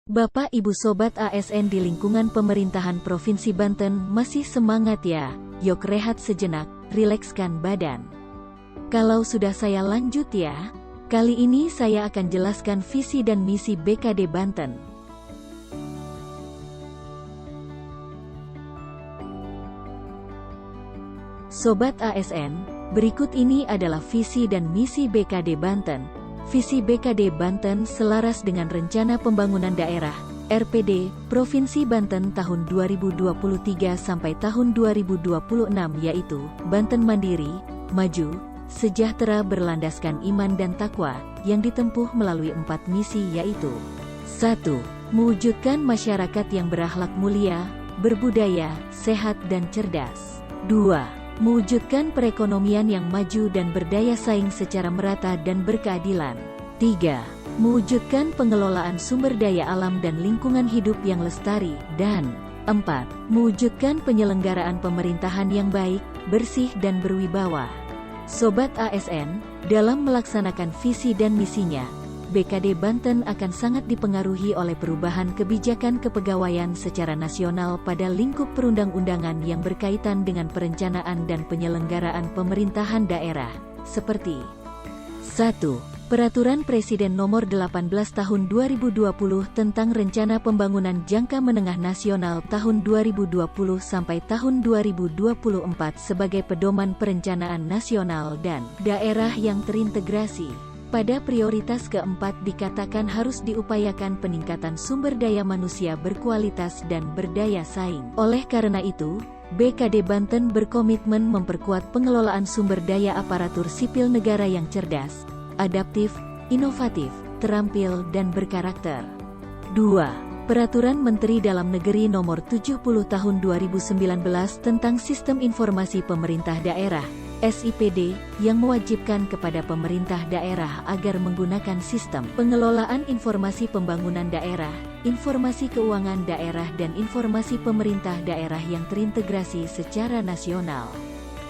Bapak Ibu Sobat ASN di lingkungan pemerintahan Provinsi Banten masih semangat ya? Yok rehat sejenak, rilekskan badan. Kalau sudah saya lanjut ya. Kali ini saya akan jelaskan visi dan misi BKD Banten. Sobat ASN, berikut ini adalah visi dan misi BKD Banten. Visi BKD Banten selaras dengan Rencana Pembangunan Daerah (RPD) Provinsi Banten tahun 2023 sampai tahun 2026, yaitu Banten Mandiri, Maju, Sejahtera berlandaskan iman dan takwa, yang ditempuh melalui 4 misi, yaitu 1. Mewujudkan masyarakat yang berakhlak mulia, berbudaya, sehat dan cerdas. 2. Mewujudkan perekonomian yang maju dan berdaya saing secara merata dan berkeadilan. 3. Mewujudkan pengelolaan sumber daya alam dan lingkungan hidup yang lestari. Dan 4. Mewujudkan penyelenggaraan pemerintahan yang baik, bersih dan berwibawa. Sobat ASN, dalam melaksanakan visi dan misinya, BKD Banten akan sangat dipengaruhi oleh perubahan kebijakan kepegawaian secara nasional pada lingkup perundang-undangan yang berkaitan dengan perencanaan dan penyelenggaraan pemerintahan daerah, seperti 1. Peraturan Presiden Nomor 18 Tahun 2020 tentang Rencana Pembangunan Jangka Menengah Nasional tahun 2020 sampai tahun 2024 sebagai pedoman perencanaan nasional dan daerah yang terintegrasi. Pada prioritas keempat dikatakan harus diupayakan peningkatan sumber daya manusia berkualitas dan berdaya saing. Oleh karena itu, BKD Banten berkomitmen memperkuat pengelolaan sumber daya aparatur sipil negara yang cerdas, adaptif, inovatif, terampil dan berkarakter. 2. Peraturan Menteri Dalam Negeri Nomor 70 Tahun 2019 tentang Sistem Informasi Pemerintah Daerah (SIPD) yang mewajibkan kepada pemerintah daerah agar menggunakan sistem pengelolaan informasi pembangunan daerah, informasi keuangan daerah dan informasi pemerintah daerah yang terintegrasi secara nasional.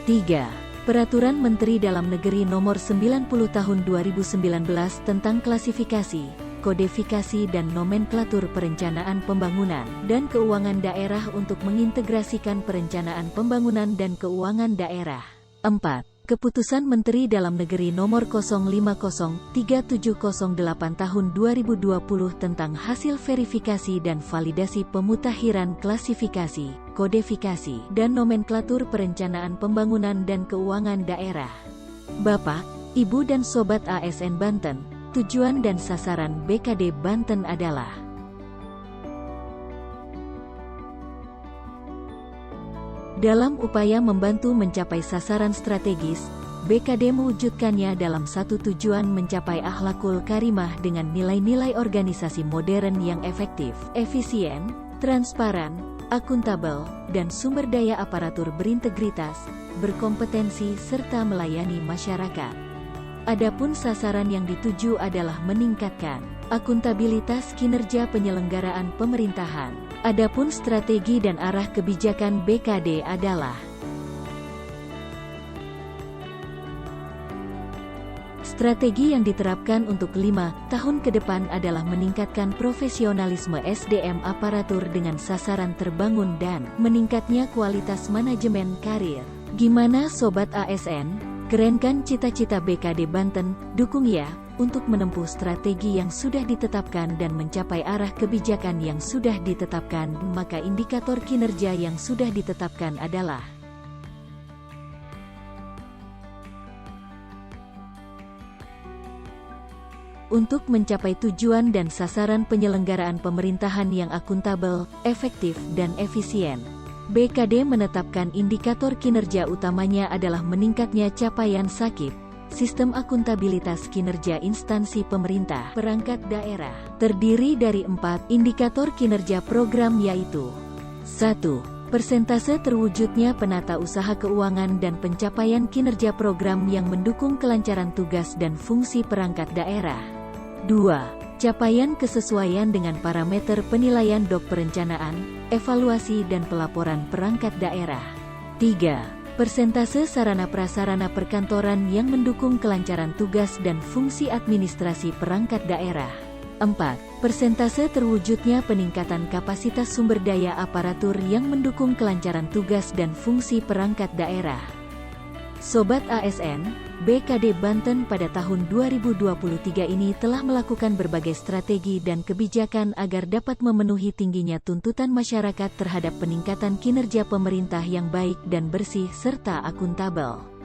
3. Peraturan Menteri Dalam Negeri Nomor 90 Tahun 2019 tentang klasifikasi, kodifikasi dan nomenklatur perencanaan pembangunan dan keuangan daerah untuk mengintegrasikan perencanaan pembangunan dan keuangan daerah. 4. Keputusan Menteri Dalam Negeri Nomor 0503708 Tahun 2020 tentang hasil verifikasi dan validasi pemutakhiran klasifikasi, kodifikasi, dan nomenklatur perencanaan pembangunan dan keuangan daerah. Bapak, Ibu dan Sobat ASN Banten, tujuan dan sasaran BKD Banten adalah dalam upaya membantu mencapai sasaran strategis, BKD mewujudkannya dalam satu tujuan mencapai akhlakul karimah dengan nilai-nilai organisasi modern yang efektif, efisien, transparan, akuntabel, dan sumber daya aparatur berintegritas, berkompetensi serta melayani masyarakat. Adapun sasaran yang dituju adalah meningkatkan akuntabilitas kinerja penyelenggaraan pemerintahan. Adapun strategi dan arah kebijakan BKD adalah strategi yang diterapkan untuk 5 tahun ke depan adalah meningkatkan profesionalisme SDM aparatur dengan sasaran terbangun dan meningkatnya kualitas manajemen karir. Gimana Sobat ASN? Keren kan cita-cita BKD Banten? Dukung ya, untuk menempuh strategi yang sudah ditetapkan dan mencapai arah kebijakan yang sudah ditetapkan, maka indikator kinerja yang sudah ditetapkan adalah untuk mencapai tujuan dan sasaran penyelenggaraan pemerintahan yang akuntabel, efektif, dan efisien. BKD menetapkan indikator kinerja utamanya adalah meningkatnya capaian SAKIP, Sistem Akuntabilitas Kinerja Instansi Pemerintah Perangkat Daerah, terdiri dari 4 indikator kinerja program, yaitu 1. Persentase terwujudnya penata usaha keuangan dan pencapaian kinerja program yang mendukung kelancaran tugas dan fungsi perangkat daerah. 2. Capaian kesesuaian dengan parameter penilaian DOK perencanaan, evaluasi dan pelaporan perangkat daerah. 3. Persentase sarana-prasarana perkantoran yang mendukung kelancaran tugas dan fungsi administrasi perangkat daerah. 4. Persentase terwujudnya peningkatan kapasitas sumber daya aparatur yang mendukung kelancaran tugas dan fungsi perangkat daerah. Sobat ASN, BKD Banten pada tahun 2023 ini telah melakukan berbagai strategi dan kebijakan agar dapat memenuhi tingginya tuntutan masyarakat terhadap peningkatan kinerja pemerintah yang baik dan bersih serta akuntabel.